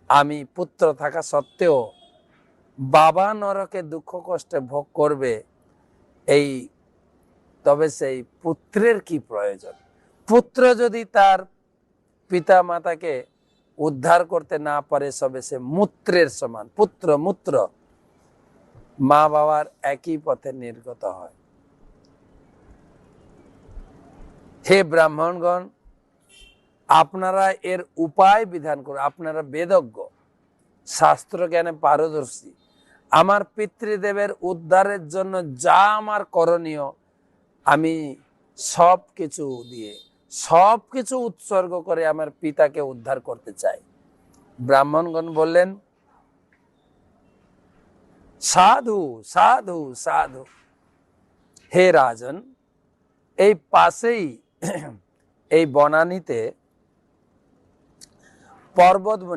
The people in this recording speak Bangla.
আমি পুত্র থাকা সত্ত্বেও বাবা নরকে দুঃখ কষ্টে ভোগ করবে, এই তবে সেই পুত্রের কি প্রয়োজন? পুত্র যদি তার পিতা মাতাকে উদ্ধার করতে না পারে, সবে সে মূত্রের সমান। পুত্র মূত্র, মা বাবার একই পথে নির্গত হয়। হে ব্রাহ্মণগণ, আপনারা এর উপায় বিধান করুন। আপনারা বেদজ্ঞ, শাস্ত্র জ্ঞানে পারদর্শী। আমার পিতৃদেবের উদ্ধারের জন্য যা আমার করণীয়, আমি সবকিছু দিয়ে, সবকিছু উৎসর্গ করে আমার পিতাকে উদ্ধার করতে চাই। ব্রাহ্মণগণ বললেন, সাধু সাধু সাধু। হে রাজন, এই পাশেই এই বনানীতে পর্বত